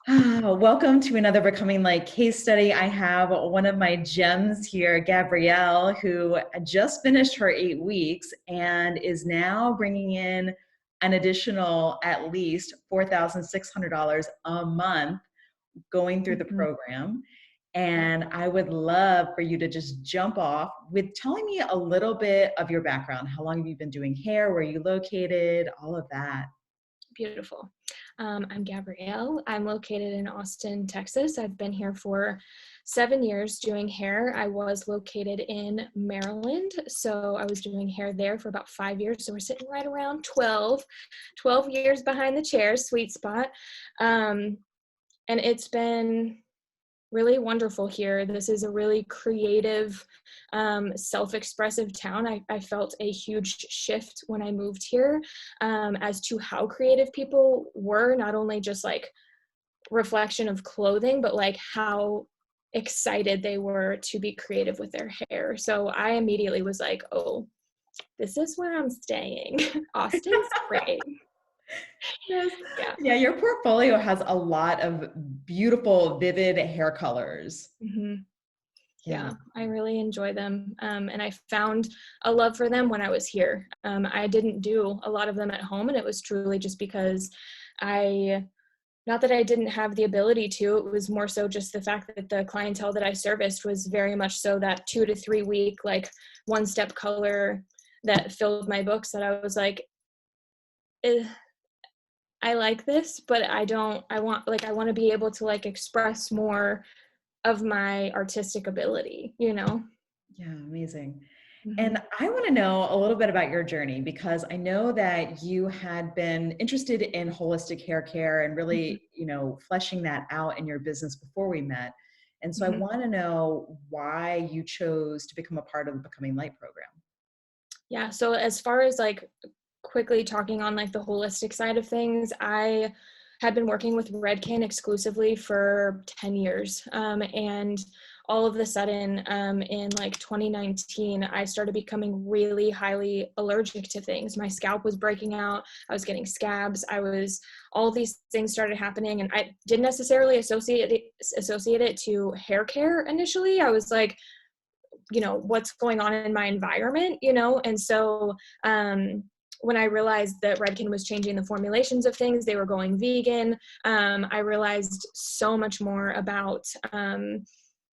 Welcome to another Becoming Like case study. I have one of my gems here, Gabrielle, who just finished her 8 weeks and is now bringing in an additional at least $4,600 a month going through the Mhm. program. And I would love for you to just jump off with telling me a little bit of your background. How long have you been doing hair? Where are you located? All of that. Beautiful. I'm Gabrielle. I'm located in Austin, Texas. I've been here for 7 years doing hair. I was located in Maryland, so I was doing hair there for about 5 years. So we're sitting right around 12 years behind the chair, sweet spot. And it's been really wonderful here. This is a really creative, self-expressive town. I felt a huge shift when I moved here as to how creative people were, not only just like reflection of clothing, but like how excited they were to be creative with their hair. So I immediately was like, oh, this is where I'm staying. Austin's great. Yes. Yeah. Yeah, your portfolio has a lot of beautiful, vivid hair colors. Mhm. Yeah. Yeah, I really enjoy them. And I found a love for them when I was here. I didn't do a lot of them at home, and it was truly just because I, not that I didn't have the ability to, it was more so just the fact that the clientele that I serviced was very much so that 2 to 3 week, like one step color that filled my books that I was like, eh, I like this, but I want to be able to like express more of my artistic ability, you know? Yeah, amazing. Mm-hmm. And I want to know a little bit about your journey because I know that you had been interested in holistic hair care and Mm-hmm. really, fleshing that out in your business before we met. And so I Mm-hmm. want to know why you chose to become a part of the Becoming Light program. Yeah, so as far as like quickly talking on like the holistic side of things, I had been working with Redken exclusively for 10 years. And all of the sudden, in like 2019, I started becoming really highly allergic to things. My scalp was breaking out. I was getting scabs. All these things started happening, and I didn't necessarily associate it to hair care initially. I was like, what's going on in my environment, and so when I realized that Redken was changing the formulations of things, they were going vegan, I realized so much more about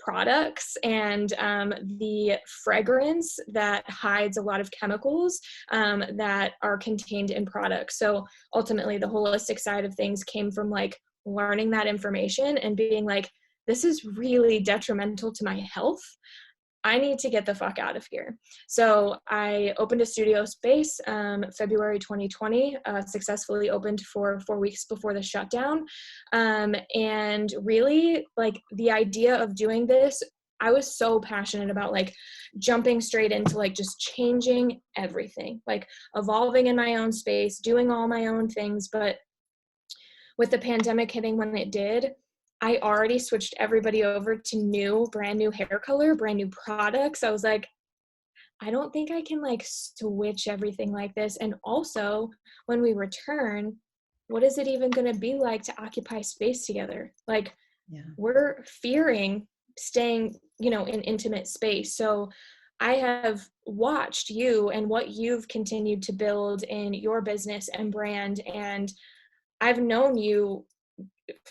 products and the fragrance that hides a lot of chemicals that are contained in products. So ultimately the holistic side of things came from like learning that information and being like, this is really detrimental to my health. I need to get the fuck out of here. So I opened a studio space February 2020, successfully opened for 4 weeks before the shutdown. And really, like, the idea of doing this, I was so passionate about like jumping straight into like just changing everything, like evolving in my own space, doing all my own things. But with the pandemic hitting when it did, I already switched everybody over to brand new hair color, brand new products. I was like, I don't think I can like switch everything like this. And also, when we return, what is it even going to be like to occupy space together? Like, Yeah. we're fearing staying, in intimate space. So I have watched you and what you've continued to build in your business and brand. And I've known you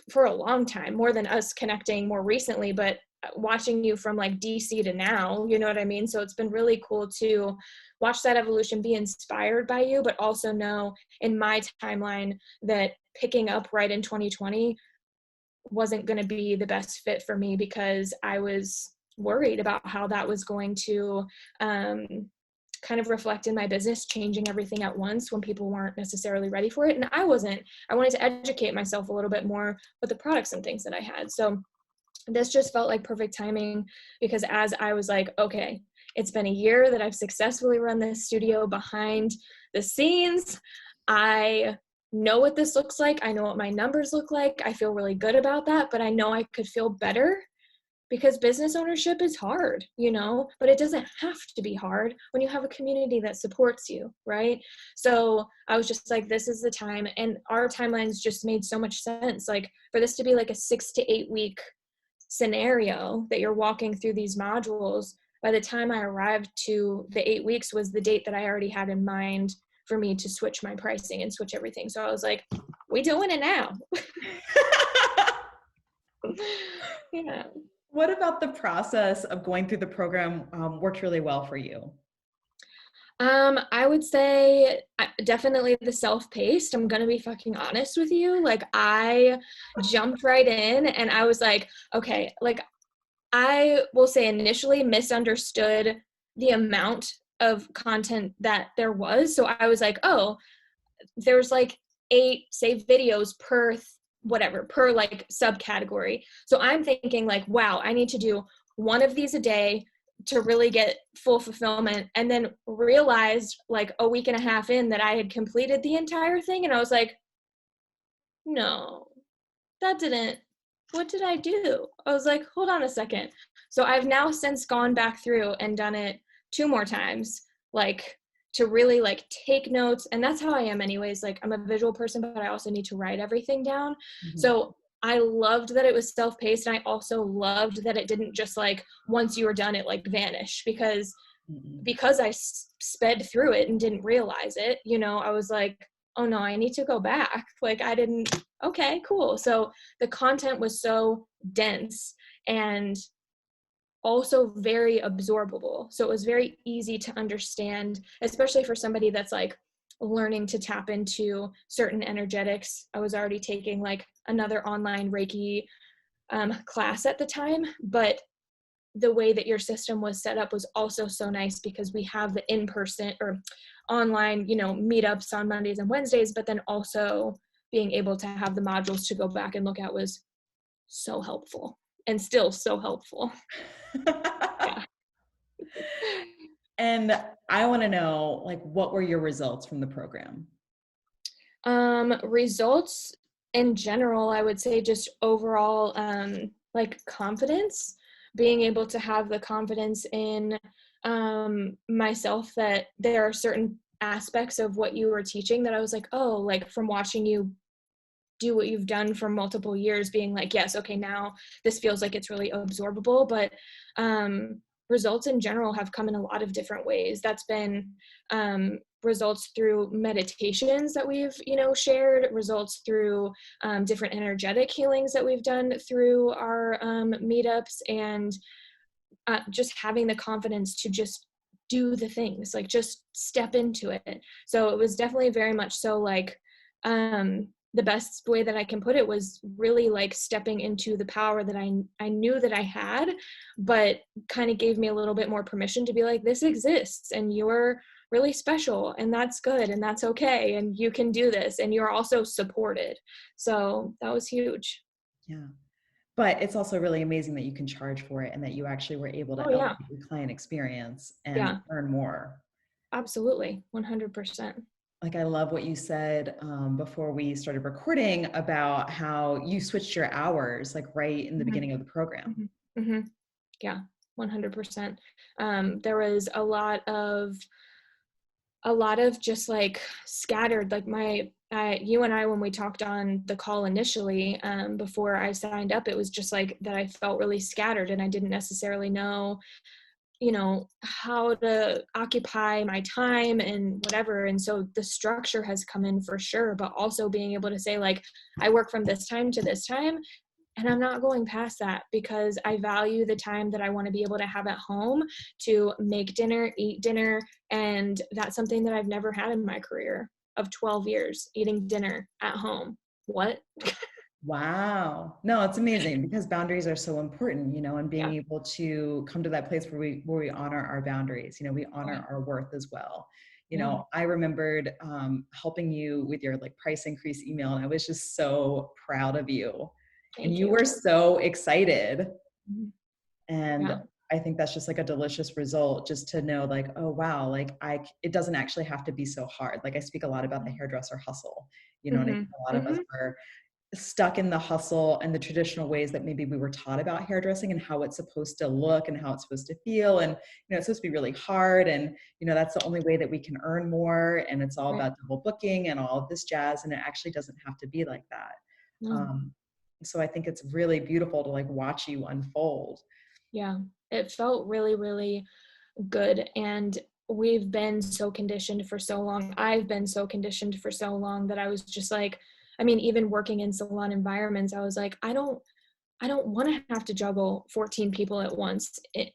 for a long time, more than us connecting more recently, but watching you from like DC to now, you know what I mean? So it's been really cool to watch that evolution, be inspired by you, but also know in my timeline that picking up right in 2020 wasn't going to be the best fit for me because I was worried about how that was going to um, kind of reflect in my business, changing everything at once when people weren't necessarily ready for it. And I wasn't. I wanted to educate myself a little bit more with the products and things that I had. So this just felt like perfect timing because as I was like, okay, it's been a year that I've successfully run this studio behind the scenes. I know what this looks like. I know what my numbers look like. I feel really good about that, but I know I could feel better because business ownership is hard, but it doesn't have to be hard when you have a community that supports you, right? So I was just like, this is the time. And our timelines just made so much sense. Like for this to be like a 6 to 8 week scenario that you're walking through these modules, by the time I arrived to the 8 weeks was the date that I already had in mind for me to switch my pricing and switch everything. So I was like, we doing it now. Yeah. What about the process of going through the program worked really well for you? I would say definitely the self-paced. I'm gonna be fucking honest with you. Like I jumped right in and I was like, okay, like I will say initially misunderstood the amount of content that there was. So I was like, oh, there's like 8, say, videos per whatever, per like subcategory. So I'm thinking like, wow, I need to do one of these a day to really get full fulfillment, and then realized like a week and a half in that I had completed the entire thing. And I was like, no, that didn't, what did I do? I was like, hold on a second. So I've now since gone back through and done it 2 more times, like to really like take notes. And that's how I am anyways. Like I'm a visual person, but I also need to write everything down. Mhm. So I loved that it was self-paced. And I also loved that it didn't just like, once you were done, it like vanish, because Mhm. I sped through it and didn't realize it, I was like, oh no, I need to go back. Like I didn't, okay, cool. So the content was so dense and also very absorbable. So it was very easy to understand, especially for somebody that's like learning to tap into certain energetics. I was already taking like another online Reiki class at the time, but the way that your system was set up was also so nice, because we have the in-person or online, meetups on Mondays and Wednesdays, but then also being able to have the modules to go back and look at was so helpful, and still so helpful. Yeah. And I want to know, like, what were your results from the program? Results in general, I would say just overall, like confidence, being able to have the confidence in myself, that there are certain aspects of what you were teaching that I was like, oh, like from watching you do what you've done for multiple years, being like, yes, okay, now this feels like it's really absorbable. But results in general have come in a lot of different ways. That's been results through meditations that we've shared, results through different energetic healings that we've done through our meetups, and just having the confidence to just do the things, like just step into it. So it was definitely very much so like the best way that I can put it was really like stepping into the power that I knew that I had, but kind of gave me a little bit more permission to be like, this exists and you're really special, and that's good, and that's okay, and you can do this, and you're also supported. So that was huge. Yeah. But it's also really amazing that you can charge for it and that you actually were able Oh to yeah. elevate your client experience and Yeah, earn more. absolutely. 100%. Like, I love what you said before we started recording about how you switched your hours, like right in the Mhm, beginning of the program. mhm, mhm. Yeah, 100%. There was a lot of just like scattered, like you and I, when we talked on the call initially, before I signed up, it was just like that I felt really scattered and I didn't necessarily know, how to occupy my time and whatever. And so the structure has come in for sure, but also being able to say like, I work from this time to this time, and I'm not going past that, because I value the time that I want to be able to have at home to make dinner, eat dinner. And that's something that I've never had in my career of 12 years, eating dinner at home. What? Wow. No, it's amazing because boundaries are so important, and being Yeah. able to come to that place where we honor our boundaries, we Oh, honor yeah. our worth as well. Yeah. I remembered helping you with your like price increase email, and I was just so proud of you. And Thank you you. were so excited. Mhm. And Yeah. I think that's just like a delicious result, just to know like, oh wow, like it doesn't actually have to be so hard. Like I speak a lot about the hairdresser hustle, and I think Mm-hmm. a lot of us Mm-hmm. are stuck in the hustle and the traditional ways that maybe we were taught about hairdressing and how it's supposed to look and how it's supposed to feel. And, it's supposed to be really hard. And, that's the only way that we can earn more. And it's all Right. about double booking and all of this jazz. And it actually doesn't have to be like that. No. So I think it's really beautiful to like watch you unfold. Yeah. It felt really, really good. And we've been so conditioned for so long. I've been so conditioned for so long that I was just like, I mean, even working in salon environments, I was like, I don't want to have to juggle 14 people at once. It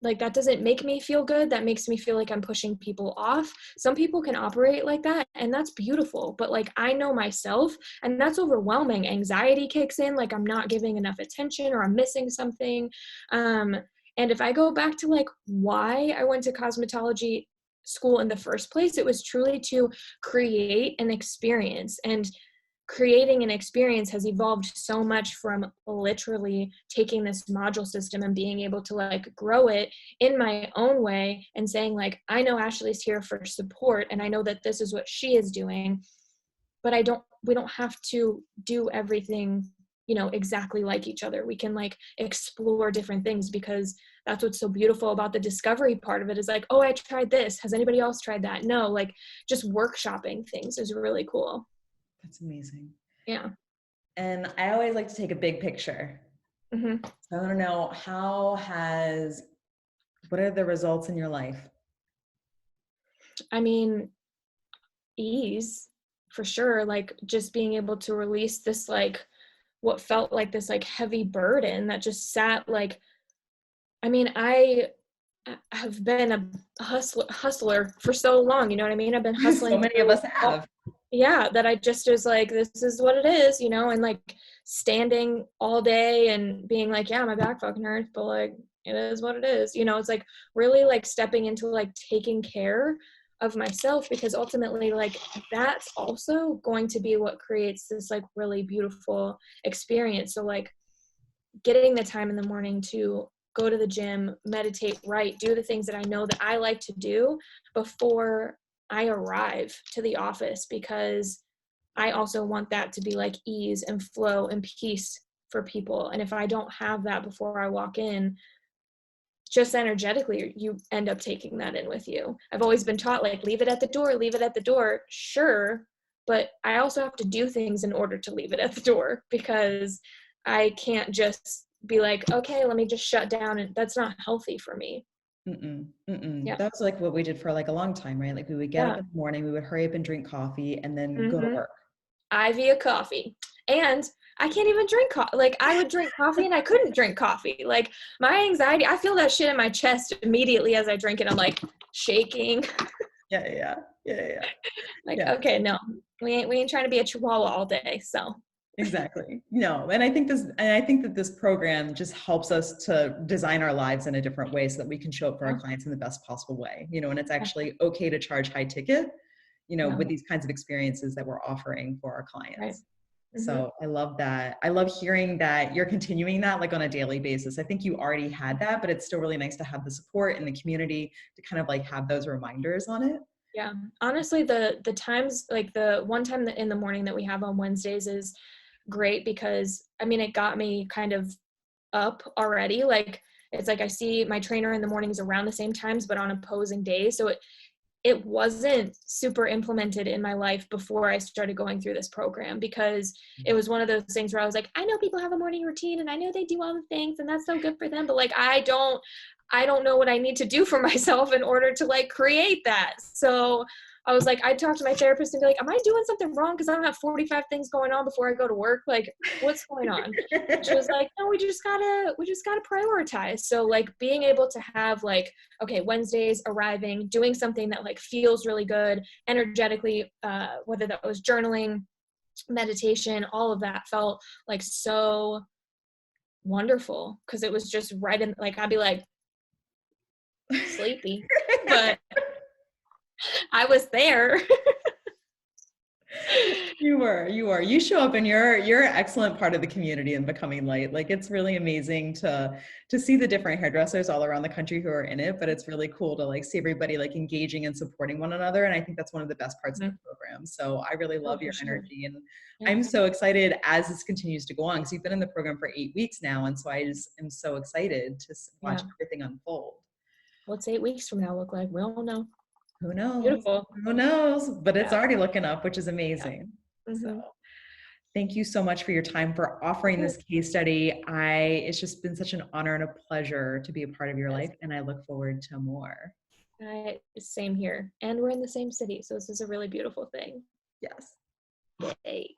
like, that doesn't make me feel good. That makes me feel like I'm pushing people off. Some people can operate like that, and that's beautiful. But like, I know myself, and that's overwhelming. Anxiety kicks in, like I'm not giving enough attention or I'm missing something. And if I go back to like why I went to cosmetology school in the first place, it was truly to create an experience. And creating an experience has evolved so much from literally taking this module system and being able to like grow it in my own way and saying like, I know Ashley's here for support and I know that this is what she is doing, but we don't have to do everything, exactly like each other. We can like explore different things, because that's what's so beautiful about the discovery part of it, is like, oh, I tried this. Has anybody else tried that? No, like just workshopping things is really cool. That's amazing. Yeah. And I always like to take a big picture. Mm-hmm. So I want to know what are the results in your life? I mean, ease for sure. Like just being able to release this, like what felt like this like heavy burden that just sat like, I mean, I have been a hustler for so long, you know what I mean? I've been So hustling many of through us have. yeah, that I just was like, this is what it is, and like standing all day and being like, yeah, my back fucking hurts, but like, it is what it is. It's like really like stepping into like taking care of myself, because ultimately like that's also going to be what creates this like really beautiful experience. So like getting the time in the morning to go to the gym, meditate, write, do the things that I know that I like to do before I arrive to the office, because I also want that to be like ease and flow and peace for people. And if I don't have that before I walk in, just energetically, you end up taking that in with you. I've always been taught like, leave it at the door, leave it at the door. Sure. But I also have to do things in order to leave it at the door, because I can't just be like, okay, let me just shut down. And that's not healthy for me. Mm-mm, mm-mm. Yeah. That was like what we did for like a long time, right? Like we would get up Yeah. in the morning, we would hurry up and drink coffee and then go to Mm-hmm. work. Ivy a coffee. And I can't even drink coffee. Like I would drink coffee and I couldn't drink coffee. Like my anxiety, I feel that shit in my chest immediately as I drink it. I'm like shaking. Yeah. Like, Yeah, okay, no, we ain't trying to be a chihuahua all day. So exactly. No, and I think that this program just helps us to design our lives in a different way so that we can show up for our yeah, clients in the best possible way. And it's actually okay to charge high ticket, yeah, with these kinds of experiences that we're offering for our right. clients. Mm-hmm. So I love that. I love hearing that you're continuing that like on a daily basis. I think you already had that, but it's still really nice to have the support and the community to kind of like have those reminders on it. Yeah, honestly, the times, like the one time that in the morning that we have on Wednesdays is great, because I mean it got me kind of up already. Like it's like I see my trainer in the mornings around the same times but on opposing days, so it wasn't super implemented in my life before I started going through this program, because it was one of those things where I was like, I know people have a morning routine and I know they do all the things and that's so good for them, but like I don't know what I need to do for myself in order to like create that. So I was like, I'd talk to my therapist and be like, am I doing something wrong? Because I don't have 45 things going on before I go to work. Like, what's going on? And she was like, no, we just gotta prioritize. So like being able to have like, okay, Wednesdays arriving, doing something that like feels really good energetically, whether that was journaling, meditation, all of that felt like so wonderful, because it was just right in, like I'd be like sleepy, but I was there. You show up and you're an excellent part of the community in Becoming Light. Like it's really amazing to see the different hairdressers all around the country who are in it, but it's really cool to like see everybody like engaging and supporting one another. And I think that's one of the best parts of the Mhm. program. So I really Oh, love for your sure. energy, and Yeah. I'm so excited as this continues to go on because you've been in the program for 8 weeks now. And so I just am so excited to watch Yeah. everything unfold. What's 8 weeks from now look like? We don't know. Who knows? Beautiful. Who knows? But it's Yeah. already looking up, which is Yeah. amazing. So Hmm. thank you so much for your time, for offering this case study. It's just been such an honor and a pleasure to be a part of your Yes. life, and I look forward to more. Same here. And we're in the same city, so this is a really beautiful thing. Yes. Yay.